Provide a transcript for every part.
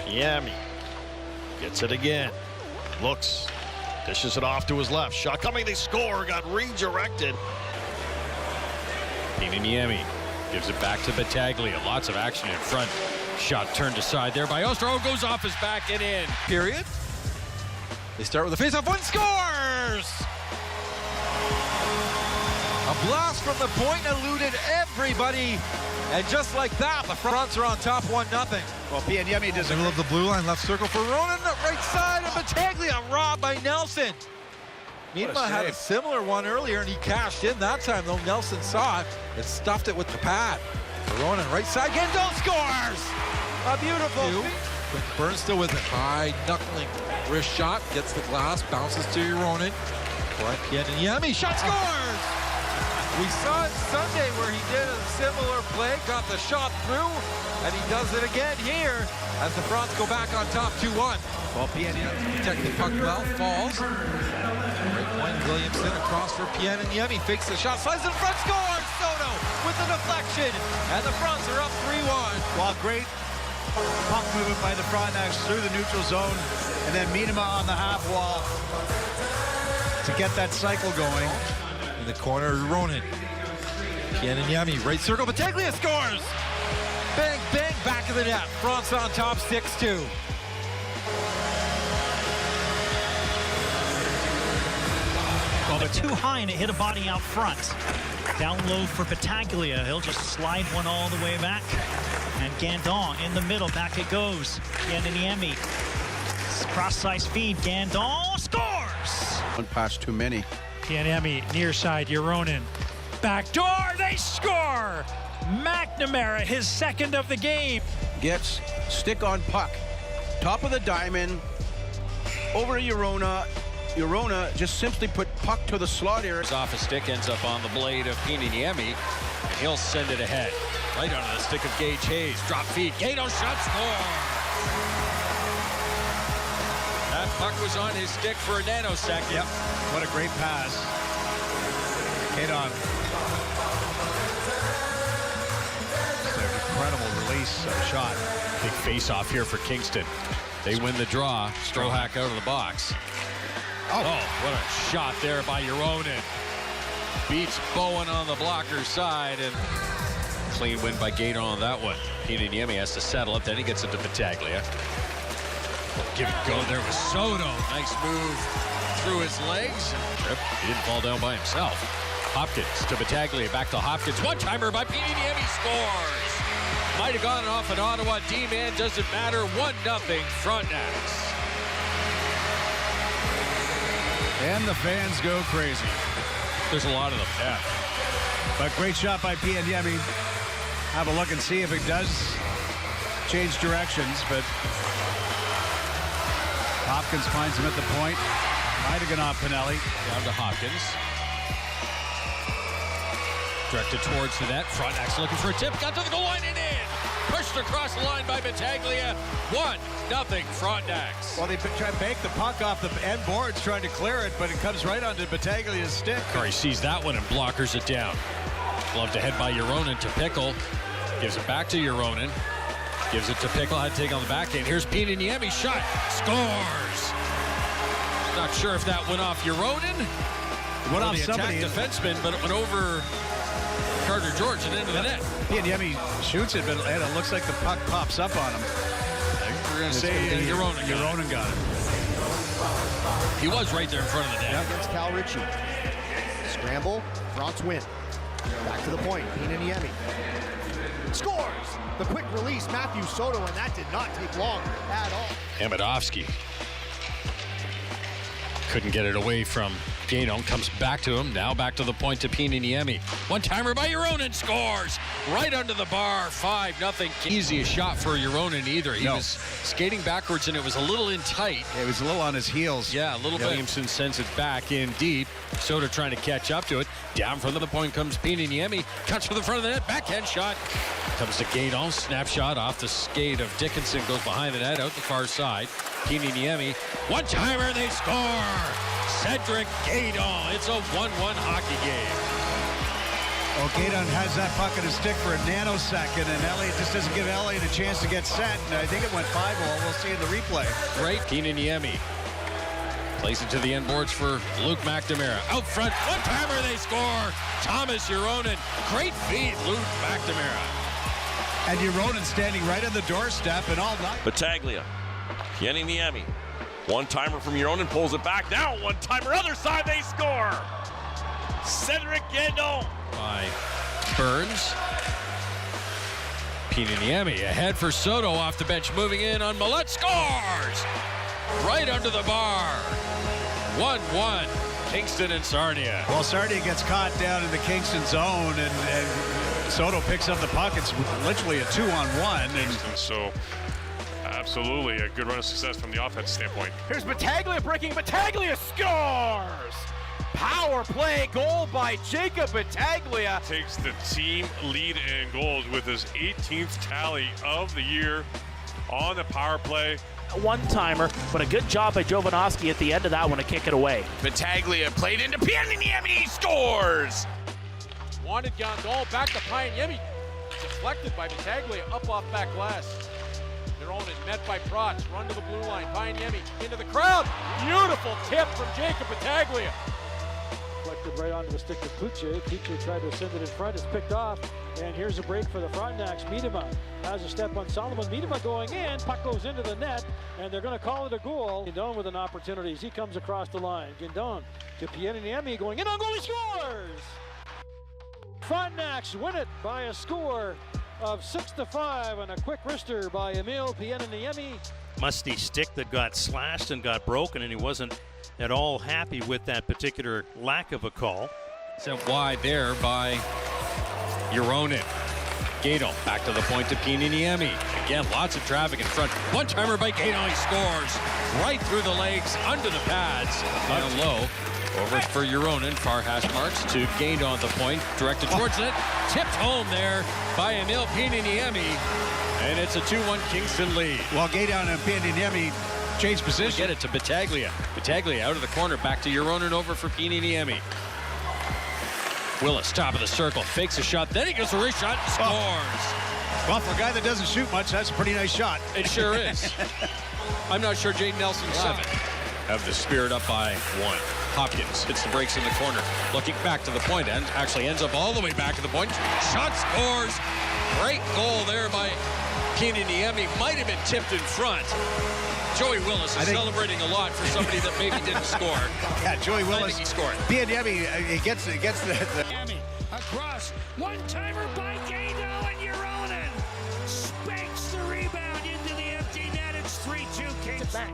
Pieniniemi gets it again. Looks. Dishes it off to his left. Shot coming. They score. Got redirected. Pieniniemi gives it back to Battaglia. Lots of action in front. Shot turned aside there by Ostro. Goes off his back and in. Period. They start with a face-off. One scores! A blast from the point eluded everybody. And just like that, the Fronts are on top 1-0. Well, Pieniniemi does Middle of the blue line, left circle for Ronan, right side of Battaglia, robbed by Nelson. Miedema had a similar one earlier, and he cashed in that time, though Nelson saw it and stuffed it with the pad. For Ronan, right side, Gendon scores! A beautiful Burns still with it. High knuckling wrist shot, gets the glass, bounces to Ronan. Pieniniemi, shot scores! We saw it Sunday where he did a similar play, got the shot through, and he does it again here as the Fronts go back on top 2-1. Well, Pieniniemi protecting the puck well, falls. Right point, Williamson across for Pieniniemi, fakes the shot, slides in front, scores! Soto with the deflection, and the Fronts are up 3-1. Well, great puck movement by the Frontenacs through the neutral zone, and then Miedema on the half wall to get that cycle going. In the corner, Ronan. Pieniniemi, right circle, Battaglia scores! Bang, bang, back of the net. Fronts on top, 6-2. Well, they're too high and it hit a body out front. Down low for Battaglia. He'll just slide one all the way back. And Gandon in the middle, back it goes. Pieniniemi, cross-size feed, Gandon scores! One pass too many. Pieniniemi, near side, Euronin. Back door, they score! McNamara, his second of the game. Gets stick on puck. Top of the diamond, over Eurona. Eurona just simply put puck to the slot area. Off a stick, ends up on the blade of Pieniniemi, and he'll send it ahead. Right onto the stick of Gage Hayes. Drop feed. Gato shot, score! That puck was on his stick for a nanosecond. Yep. What a great pass. Gaton. Incredible release of a shot. Big face-off here for Kingston. They win the draw. Strohack out of the box. Oh, what a shot there by Euronin. Beats Bowen on the blocker side, and clean win by Gaton on that one. Pieniniemi has to settle it, then he gets it to Battaglia. Give it go there with Soto. Nice move through his legs. He didn't fall down by himself. Hopkins to Battaglia, back to Hopkins. One-timer by Pieniniemi, scores. Might have gone off an Ottawa D-man, doesn't matter. 1-0 Frontenacs. And the fans go crazy. There's a lot of them, yeah. But great shot by Pieniniemi. Have a look and see if it does change directions, but Hopkins finds him at the point. Might have gone off Pinelli. Down to Hopkins. Directed towards the net. Frontenacs looking for a tip. Got to the goal line and in. Pushed across the line by Battaglia. 1-0 Frontenacs. Well, they try to bank the puck off the end boards trying to clear it, but it comes right onto Battaglia's stick. Curry sees that one and blockers it down. Glove to head by Euronin to Pickle. Gives it back to Euronin. Gives it to Pickle. Had to take on the back end. Here's Pieniniemi. Shot. Scores. Not sure if that went off Euronin. It went off somebody. Defenseman, but it went over Carter George and into the net. Pieniniemi shoots it, but it looks like the puck pops up on him. We're going to say Euronin got it. He was right there in front of the net. Against Cal Ritchie. Scramble, Fronts win. Back to the point, Pieniniemi. Scores! The quick release, Matthew Soto, and that did not take long at all. Amidovsky couldn't get it away from Gaton. Comes back to him. Now back to the point to Pieniniemi. One-timer by Euronin. Scores! Right under the bar. 5-0. Easiest shot for Euronin either. He was skating backwards and it was a little in tight. It was a little on his heels. Yeah, a little bit. Williamson sends it back in deep. Soto trying to catch up to it. Down from the point comes Pieniniemi. Cuts for the front of the net. Backhand shot. Comes to Gaton. Snapshot off the skate of Dickinson. Goes behind the net out the far side. Pieniniemi. One-timer. They score! Cedric Gaton. It's a 1-1 hockey game. Oh, Gaydon has that puck in his stick for a nanosecond, and Elliott just doesn't give Elliott a chance to get set. And I think it went 5-0. We'll see in the replay. Great. Pieniniemi plays it to the end boards for Luke McNamara. Out front, one-timer, they score. Thomas Euronen. Great feed, Luke McNamara. And Euronen standing right on the doorstep and all night. Battaglia, Pieniniemi. One-timer from Euronen, pulls it back. Now one-timer, other side, they score. Cedric Guédon. By Burns. Pieniniemi ahead for Soto off the bench, moving in on Millette, scores! Right under the bar. 1-1, Kingston and Sarnia. Well, Sarnia gets caught down in the Kingston zone, and Soto picks up the puck. It's literally a 2-on-1. And so, absolutely a good run of success from the offense standpoint. Here's Battaglia breaking. Battaglia scores! Power play goal by Jacob Battaglia. Takes the team lead in goals with his 18th tally of the year on the power play. A one-timer, but a good job by Jovanovski at the end of that one to kick it away. Battaglia played into Pieniniemi, scores! Wanted Gandol, back to Pieniniemi. Deflected by Battaglia, up off back glass. Euronen met by Protz, run to the blue line. Pieniniemi into the crowd. Beautiful tip from Jacob Battaglia. Deflected right onto the stick of Kuche. Kuche tried to send it in front. It's picked off. And here's a break for the Frontenacs. Miedema has a step on Solomon. Miedema going in. Puck goes into the net. And they're going to call it a goal. Guindon with an opportunity as he comes across the line. Guindon to Pieniniemi going in on goal. He scores! Frontenacs win it by a score of 6-5 and a quick wrister by Emil Pieniniemi. Musty stick that got slashed and got broken, and he wasn't at all happy with that particular lack of a call. Sent wide there by Euronen. Gato back to the point to Pieniniemi. Again, lots of traffic in front. One-timer by Gato, he scores right through the legs, under the pads, down low. Over for Euronen, far hash marks to gained on the point, directed towards it, tipped home there by Emil Pieniniemi, and it's a 2-1 Kingston lead. Well, Gaydon and Pieniniemi change position. Get it to Battaglia. Battaglia out of the corner, back to Euronen, over for Pieniniemi. Willis, top of the circle, fakes a shot, then he goes for a shot, scores. Well, for a guy that doesn't shoot much, that's a pretty nice shot. It sure is. I'm not sure Jaden Nelson's 7. Have the Spirit up by 1. Hopkins hits the brakes in the corner, looking back to the point, and actually ends up all the way back to the point. Shot, scores. Great goal there by Pieniniemi. Might have been tipped in front. Joey Willis is celebrating a lot for somebody that maybe didn't score. Yeah, Joey Willis. I think he scored. Pieniniemi, he gets the Across, one-timer by Gato and Euronen. Spanks the rebound into the empty net. It's 3-2 Kingston.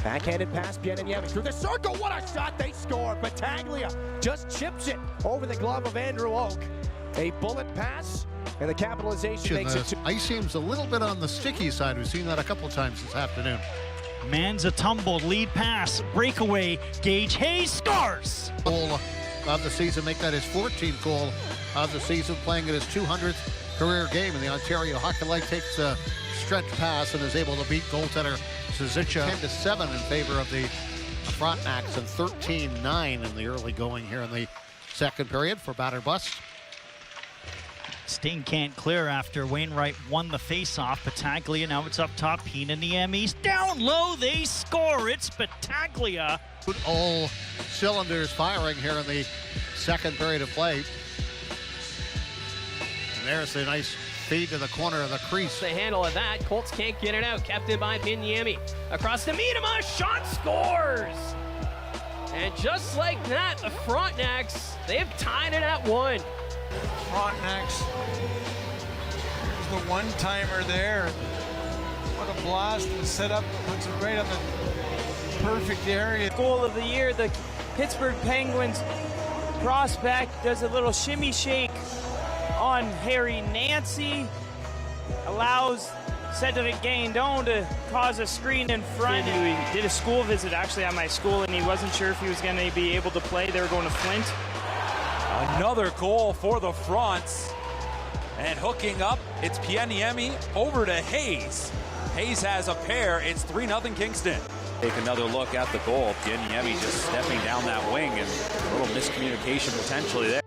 Backhanded pass, Pieniniemi through the circle. What a shot! They score. Battaglia just chips it over the glove of Andrew Oak. A bullet pass, and the capitalization makes it. Ice seems a little bit on the sticky side. We've seen that a couple of times this afternoon. Man's a tumbled lead pass, breakaway. Gage Hayes scores. Goal of the season, make that his 14th goal of the season, playing at his 200th career game. And the Ontario Hockey League takes a stretch pass and is able to beat goaltender Suzicha 10-7 in favor of the Frontenacs, and 13-9 in the early going here in the second period for batter bust. Sting can't clear after Wainwright won the face-off. Battaglia, now it's up top. Pieniniemi's down low. They score. It's Battaglia. All cylinders firing here in the second period of play. And there's the nice feed to the corner of the crease. The handle of that. Colts can't get it out. Kept in by Pieniniemi. Across to Miedema. Shot, scores! And just like that, the Frontenacs, they've tied it at 1. Frontenacs. There's the one-timer there. What a blast and set up. Puts it right on the perfect area. Goal of the year, the Pittsburgh Penguins prospect does a little shimmy shake on Harry Nancy. Allows Cedric Guindon to cause a screen in front. He did a school visit actually at my school, and he wasn't sure if he was going to be able to play. They were going to Flint. Another goal for the Fronts. And hooking up, it's Pieniniemi over to Hayes. Hayes has a pair. It's 3-0 Kingston. Take another look at the goal. Pieniniemi just stepping down that wing, and a little miscommunication potentially there.